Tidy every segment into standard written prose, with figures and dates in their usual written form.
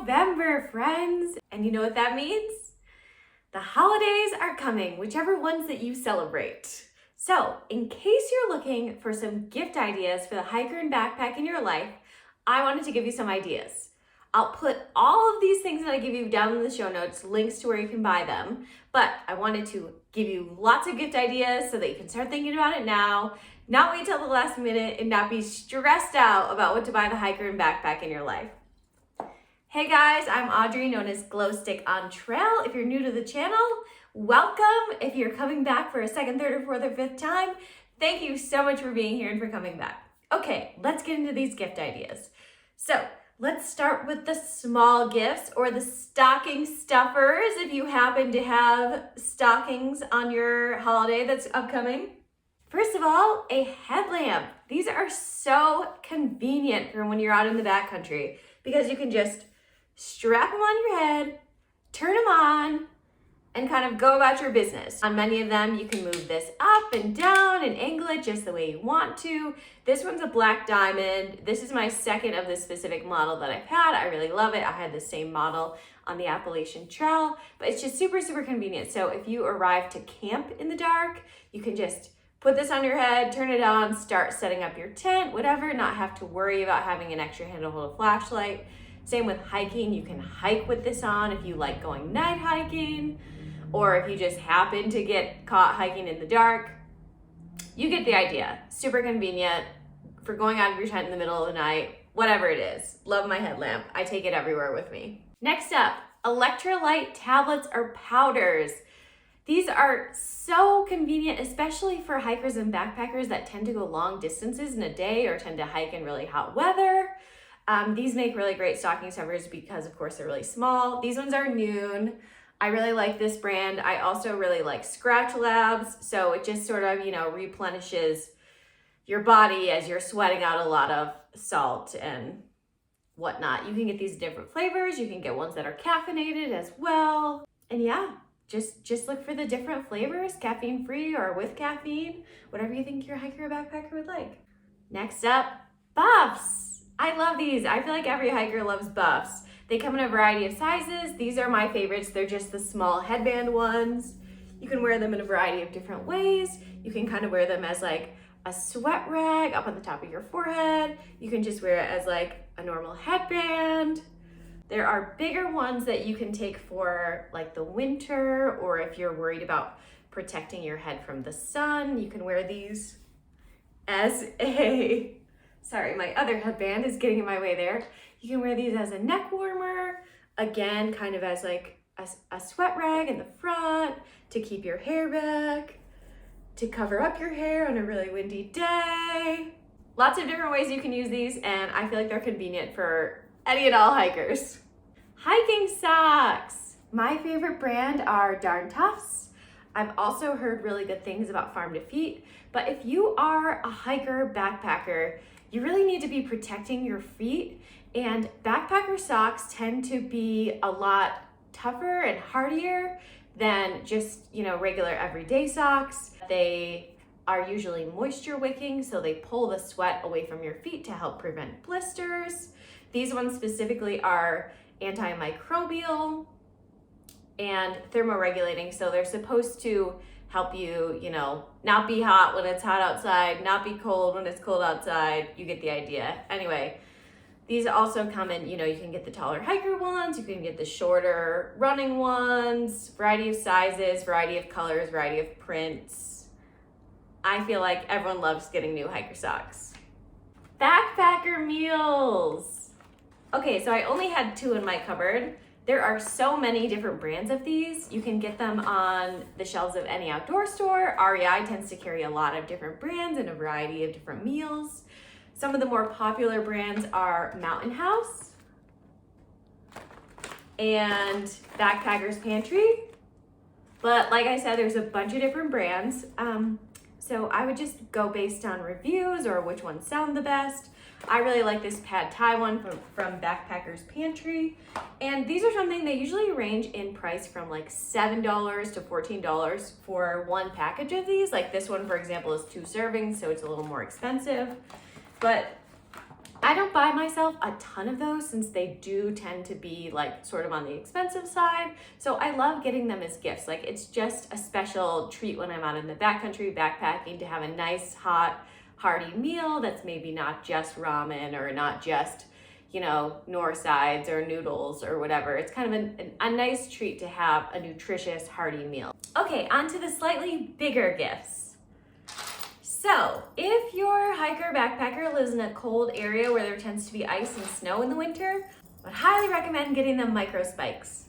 November, friends. And you know what that means? The holidays are coming, whichever ones that you celebrate. So, in case you're looking for some gift ideas for the hiker and backpack in your life, I wanted to give you some ideas. I'll put all of these things that I give you down in the show notes, links to where you can buy them, but I wanted to give you lots of gift ideas so that you can start thinking about it now, not wait till the last minute, and not be stressed out about what to buy the hiker and backpack in your life. Hey guys, I'm Audrey, known as Glow Stick on Trail. If you're new to the channel, welcome. If you're coming back for a second, third, or fourth, or fifth time, thank you so much for being here and for coming back. Okay, let's get into these gift ideas. So let's start with the small gifts or the stocking stuffers if you happen to have stockings on your holiday that's upcoming. First of all, a headlamp. These are so convenient for when you're out in the backcountry because you can just strap them on your head, turn them on, and kind of go about your business. On many of them, you can move this up and down and angle it just the way you want to. This one's a black diamond. This is my second of this specific model that I've had. I really love it. I had the same model on the Appalachian Trail, but it's just super, super convenient. So if you arrive to camp in the dark, you can just put this on your head, turn it on, start setting up your tent, whatever, not have to worry about having an extra hand to hold a flashlight. Same with hiking. You can hike with this on if you like going night hiking, or if you just happen to get caught hiking in the dark. You get the idea. Super convenient for going out of your tent in the middle of the night, whatever it is. Love my headlamp. I take it everywhere with me. Next up, electrolyte tablets or powders. These are so convenient, especially for hikers and backpackers that tend to go long distances in a day or tend to hike in really hot weather. These make really great stocking stuffers because, of course, they're really small. These ones are Noon. I really like this brand. I also really like Scratch Labs. So it just sort of, replenishes your body as you're sweating out a lot of salt and whatnot. You can get these different flavors. You can get ones that are caffeinated as well. And yeah, just look for the different flavors, caffeine free or with caffeine, whatever you think your hiker or backpacker would like. Next up, buffs. I love these. I feel like every hiker loves buffs. They come in a variety of sizes. These are my favorites. They're just the small headband ones. You can wear them in a variety of different ways. You can kind of wear them as like a sweat rag up on the top of your forehead. You can just wear it as like a normal headband. There are bigger ones that you can take for like the winter, or if you're worried about protecting your head from the sun, you can wear these as a, sorry, my other headband is getting in my way there. You can wear these as a neck warmer, again, kind of as like a sweat rag in the front to keep your hair back, to cover up your hair on a really windy day. Lots of different ways you can use these, and I feel like they're convenient for any and all hikers. Hiking socks. My favorite brand are Darn Toughs. I've also heard really good things about Farm to Feet, but if you are a hiker, backpacker, you really need to be protecting your feet, and backpacker socks tend to be a lot tougher and hardier than just, regular everyday socks. They are usually moisture wicking, so they pull the sweat away from your feet to help prevent blisters. These ones specifically are antimicrobial and thermoregulating, so they're supposed to help you, not be hot when it's hot outside, not be cold when it's cold outside. You get the idea. Anyway, these also come in, you can get the taller hiker ones, you can get the shorter running ones, variety of sizes, variety of colors, variety of prints. I feel like everyone loves getting new hiker socks. Backpacker meals. Okay, so I only had 2 in my cupboard. There are so many different brands of these. You can get them on the shelves of any outdoor store. REI tends to carry a lot of different brands and a variety of different meals. Some of the more popular brands are Mountain House and Backpacker's Pantry. But like I said, there's a bunch of different brands. So I would just go based on reviews or which ones sound the best. I really like this pad thai one from Backpacker's Pantry. And these are something they usually range in price from like $7 to $14 for one package of these. Like this one, for example, is 2 servings, so it's a little more expensive. But I don't buy myself a ton of those since they do tend to be like sort of on the expensive side. So I love getting them as gifts. Like it's just a special treat when I'm out in the backcountry backpacking to have a nice, hot, hearty meal that's maybe not just ramen or not just, you know, nor sides or noodles or whatever. It's kind of a nice treat to have a nutritious, hearty meal. Okay, on to the slightly bigger gifts. So if your hiker or backpacker lives in a cold area where there tends to be ice and snow in the winter, I would highly recommend getting them Microspikes.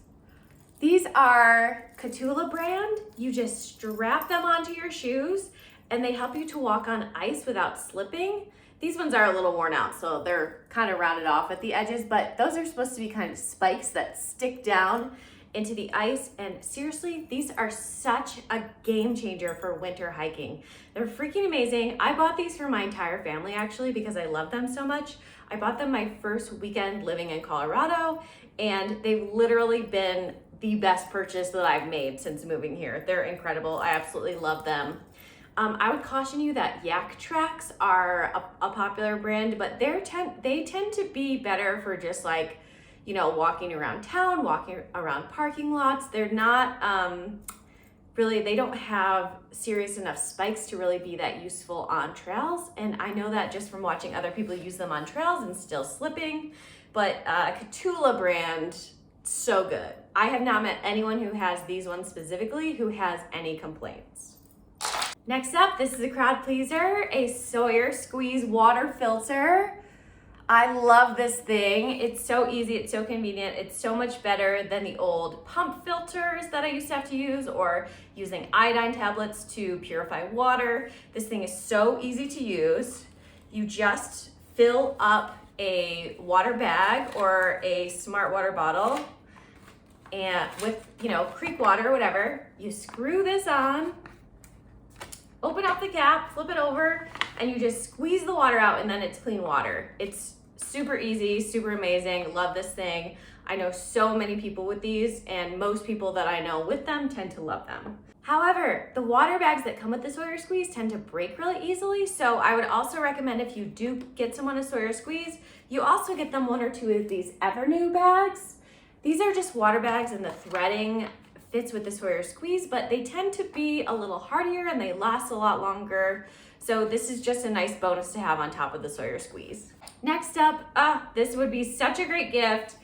These are Cthulhu brand. You just strap them onto your shoes and they help you to walk on ice without slipping. These ones are a little worn out, so they're kind of rounded off at the edges, but those are supposed to be kind of spikes that stick down into the ice, and seriously, these are such a game changer for winter hiking. They're freaking amazing. I bought these for my entire family actually because I love them so much. I bought them my first weekend living in Colorado, and they've literally been the best purchase that I've made since moving here. They're incredible. I absolutely love them. I would caution you that Yak Tracks are a popular brand, but they tend to be better for just like, you know, walking around town, walking around parking lots. They're not really, they don't have serious enough spikes to really be that useful on trails. And I know that just from watching other people use them on trails and still slipping, but Cthulhu brand, so good. I have not met anyone who has these ones specifically who has any complaints. Next up, this is a crowd pleaser, a Sawyer Squeeze water filter. I love this thing. It's so easy, it's so convenient. It's so much better than the old pump filters that I used to have to use or using iodine tablets to purify water. This thing is so easy to use. You just fill up a water bag or a smart water bottle and with, you know, creek water or whatever. You screw this on, open up the cap, flip it over, and you just squeeze the water out and then it's clean water. It's super easy, super amazing. Love this thing. I know so many people with these, and most people that I know with them tend to love them. However, the water bags that come with the Sawyer Squeeze tend to break really easily, so I would also recommend if you do get someone a Sawyer Squeeze, you also get them one or two of these Evernew bags. These are just water bags and the threading fits with the Sawyer Squeeze, but they tend to be a little hardier and they last a lot longer. So this is just a nice bonus to have on top of the Sawyer Squeeze. Next up, this would be such a great gift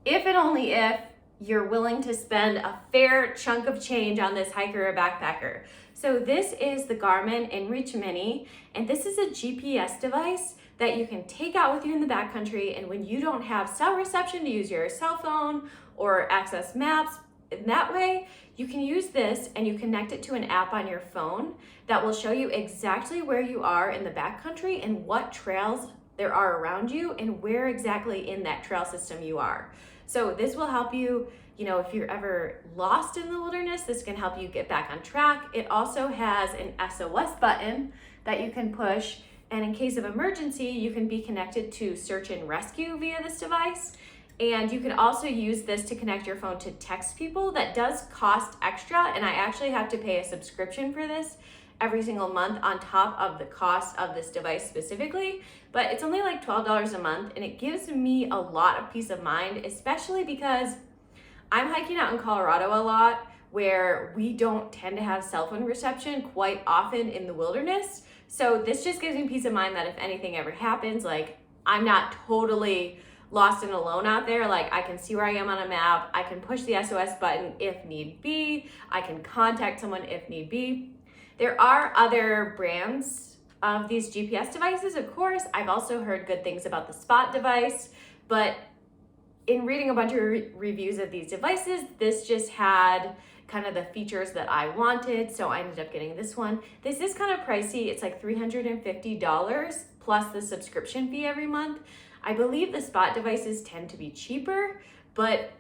if and only if you're willing to spend a fair chunk of change on this hiker or backpacker. So this is the Garmin InReach Mini, and this is a GPS device that you can take out with you in the backcountry, and when you don't have cell reception to use your cell phone or access maps, in that way, you can use this and you connect it to an app on your phone that will show you exactly where you are in the backcountry and what trails there are around you and where exactly in that trail system you are. So this will help you, you know, if you're ever lost in the wilderness, this can help you get back on track. It also has an SOS button that you can push, and in case of emergency, you can be connected to search and rescue via this device. And you can also use this to connect your phone to text people. That does cost extra, and I actually have to pay a subscription for this every single month on top of the cost of this device specifically, but it's only like $12 a month, and it gives me a lot of peace of mind, especially because I'm hiking out in Colorado a lot where we don't tend to have cell phone reception quite often in the wilderness. So this just gives me peace of mind that if anything ever happens, like I'm not totally lost and alone out there. Like I can see where I am on a map. I can push the SOS button if need be. I can contact someone if need be. There are other brands of these GPS devices, of course. I've also heard good things about the Spot device, but in reading a bunch of reviews of these devices, this just had kind of the features that I wanted, so I ended up getting this one. This is kind of pricey. It's like $350 plus the subscription fee every month. I believe the Spot devices tend to be cheaper, but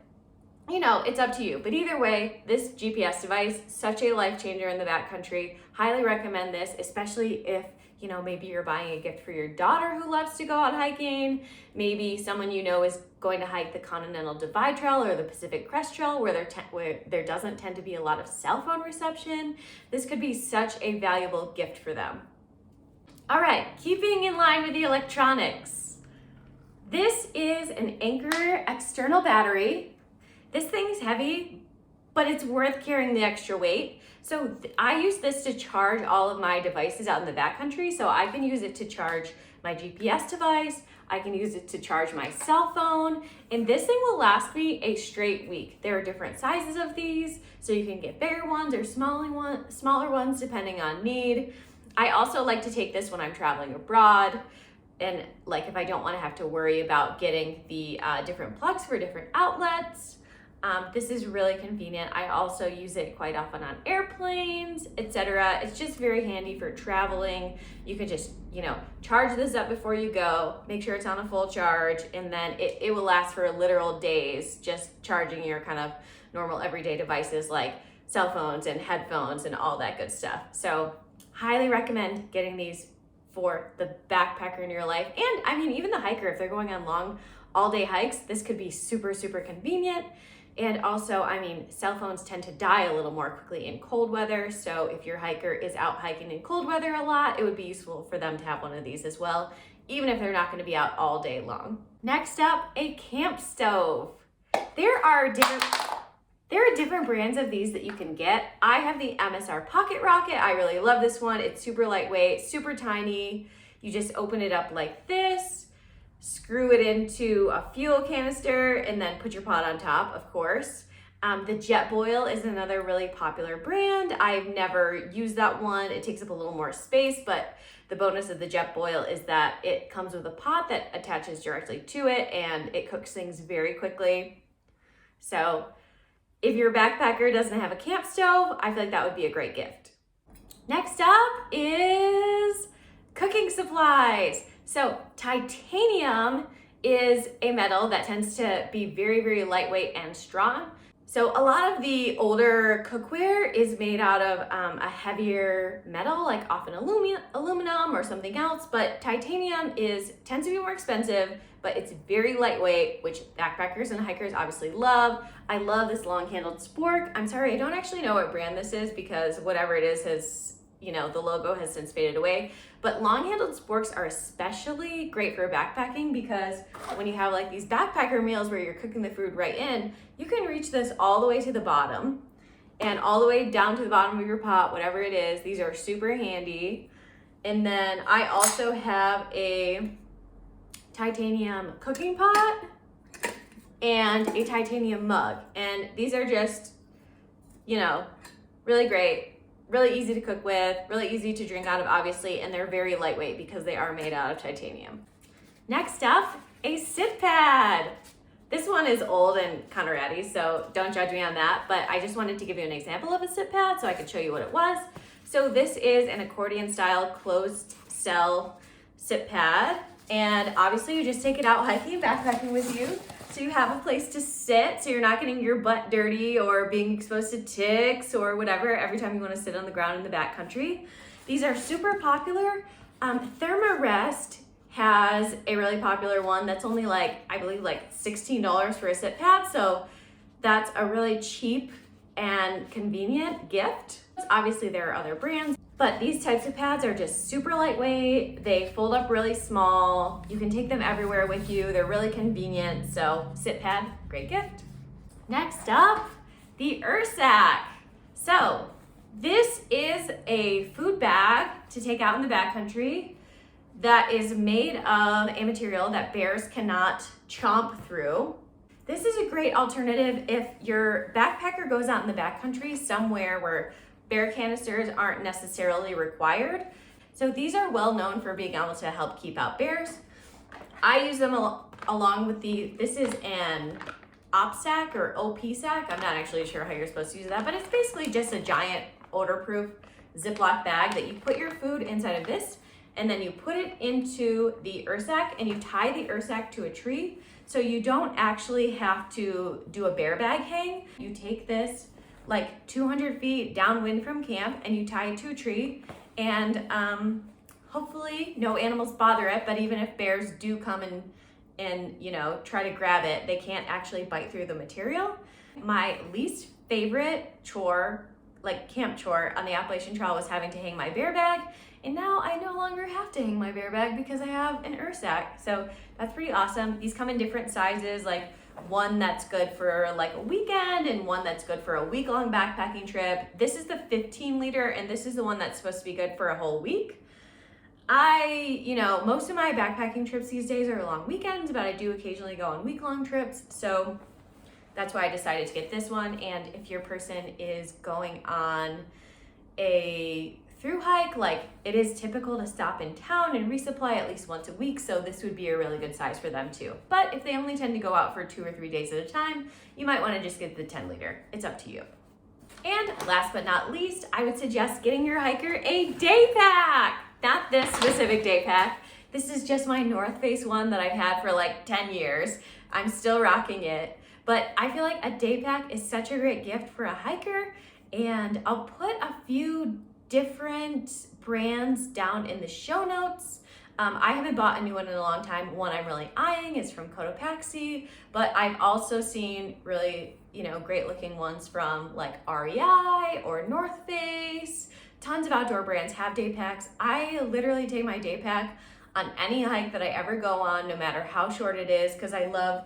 you know, it's up to you. But either way, this GPS device, such a life changer in the backcountry. Highly recommend this, especially if, you know, maybe you're buying a gift for your daughter who loves to go out hiking. Maybe someone you know is going to hike the Continental Divide Trail or the Pacific Crest Trail where there doesn't tend to be a lot of cell phone reception. This could be such a valuable gift for them. All right, keeping in line with the electronics. This is an Anchor external battery. This thing's heavy, but it's worth carrying the extra weight. So I use this to charge all of my devices out in the backcountry. So I can use it to charge my GPS device. I can use it to charge my cell phone. And this thing will last me a straight week. There are different sizes of these. So you can get bigger ones or smaller ones depending on need. I also like to take this when I'm traveling abroad. And like if I don't want to have to worry about getting the different plugs for different outlets. This is really convenient. I also use it quite often on airplanes, etc. It's just very handy for traveling. You can just, charge this up before you go, make sure it's on a full charge, and then it will last for literal days, just charging your kind of normal everyday devices like cell phones and headphones and all that good stuff. So highly recommend getting these for the backpacker in your life. And I mean, even the hiker, if they're going on long all-day hikes, this could be super, super convenient. And also, I mean, cell phones tend to die a little more quickly in cold weather. So if your hiker is out hiking in cold weather a lot, it would be useful for them to have one of these as well, even if they're not going to be out all day long. Next up, a camp stove. There are different brands of these that you can get. I have the MSR Pocket Rocket. I really love this one. It's super lightweight, super tiny. You just open it up like this, screw it into a fuel canister, and then put your pot on top, of course. The Jetboil is another really popular brand. I've never used that one. It takes up a little more space, but the bonus of the Jetboil is that it comes with a pot that attaches directly to it, and it cooks things very quickly. So if your backpacker doesn't have a camp stove, I feel like that would be a great gift. Next up is cooking supplies. So titanium is a metal that tends to be very, very lightweight and strong. So a lot of the older cookware is made out of a heavier metal, like often aluminum or something else, but titanium tends to be more expensive, but it's very lightweight, which backpackers and hikers obviously love. I love this long-handled spork. I'm sorry, I don't actually know what brand this is because whatever it is has, the logo has since faded away. But long-handled sporks are especially great for backpacking because when you have like these backpacker meals where you're cooking the food right in, you can reach this all the way to the bottom and all the way down to the bottom of your pot, whatever it is. These are super handy. And then I also have a titanium cooking pot and a titanium mug. And these are just, really great. Really easy to cook with, really easy to drink out of, obviously, and they're very lightweight because they are made out of titanium. Next up, a sit pad. This one is old and kind of ratty, so don't judge me on that, but I just wanted to give you an example of a sit pad so I could show you what it was. So this is an accordion style closed cell sit pad, and obviously you just take it out hiking and backpacking with you. So you have a place to sit, so you're not getting your butt dirty or being exposed to ticks or whatever every time you want to sit on the ground in the backcountry. These are super popular. Thermarest has a really popular one that's only I believe $16 for a sit pad. So that's a really cheap and convenient gift. Obviously there are other brands, but these types of pads are just super lightweight. They fold up really small. You can take them everywhere with you. They're really convenient. So sit pad, great gift. Next up, the OPSAK. So this is a food bag to take out in the backcountry that is made of a material that bears cannot chomp through. This is a great alternative if your backpacker goes out in the backcountry somewhere where bear canisters aren't necessarily required. So these are well known for being able to help keep out bears. I use them along with this is an OPSAK or OPSAK. I'm not actually sure how you're supposed to use that, but it's basically just a giant odor-proof Ziploc bag that you put your food inside of this, and then you put it into the OPSAK and you tie the OPSAK to a tree. So you don't actually have to do a bear bag hang. You take this 200 feet downwind from camp and you tie it to a tree, and hopefully no animals bother it, but even if bears do come and try to grab it, they can't actually bite through the material. My least favorite chore, camp chore on the Appalachian Trail, was having to hang my bear bag, And now I no longer have to hang my bear bag because I have an OPSAK. So that's pretty awesome. These come in different sizes, like one that's good for like a weekend and one that's good for a week-long backpacking trip. This is the 15 liter and this is the one that's supposed to be good for a whole week. Most of my backpacking trips these days are long weekends, but I do occasionally go on week-long trips. So that's why I decided to get this one. And if your person is going on a through hike, like it is typical to stop in town and resupply at least once a week, so this would be a really good size for them too. But if they only tend to go out for 2 or 3 days at a time, you might want to just get the 10 liter. It's up to you. And last but not least, I would suggest getting your hiker a Daypack. Not this specific Daypack. This is just my North Face one that I've had for like 10 years. I'm still rocking it. But I feel like a Daypack is such a great gift for a hiker, and I'll put a few different brands down in the show notes. I haven't bought a new one in a long time. One I'm really eyeing is from Cotopaxi, but I've also seen really, great looking ones from like REI or North Face. Tons of outdoor brands have Daypacks. I literally take my Daypack on any hike that I ever go on, no matter how short it is, because I love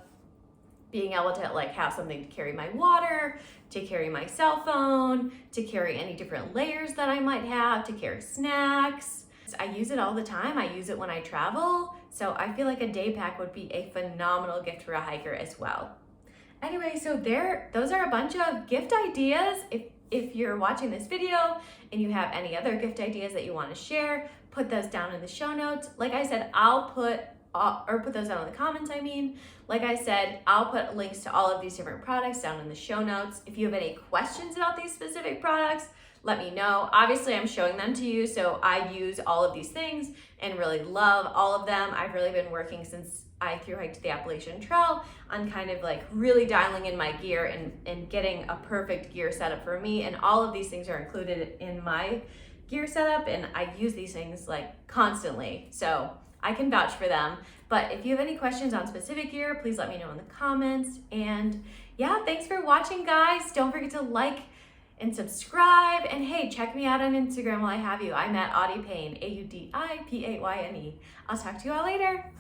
being able to like have something to carry my water, to carry my cell phone, to carry any different layers that I might have, to carry snacks. I use it all the time. I use it when I travel. So I feel like a Daypack would be a phenomenal gift for a hiker as well. Anyway, so those are a bunch of gift ideas. If you're watching this video and you have any other gift ideas that you want to share, put those down in the show notes. Like I said, I'll put those down in the comments, Like I said, I'll put links to all of these different products down in the show notes. If you have any questions about these specific products, let me know. Obviously, I'm showing them to you, so I use all of these things and really love all of them. I've really been working since I thru-hiked the Appalachian Trail on kind of like really dialing in my gear and getting a perfect gear setup for me. And all of these things are included in my gear setup, and I use these things like constantly. So I can vouch for them. But if you have any questions on specific gear, please let me know in the comments. And yeah, thanks for watching, guys. Don't forget to like and subscribe. And hey, check me out on Instagram while I have you. I'm at Audipayne, AUDIPAYNE. I'll talk to you all later.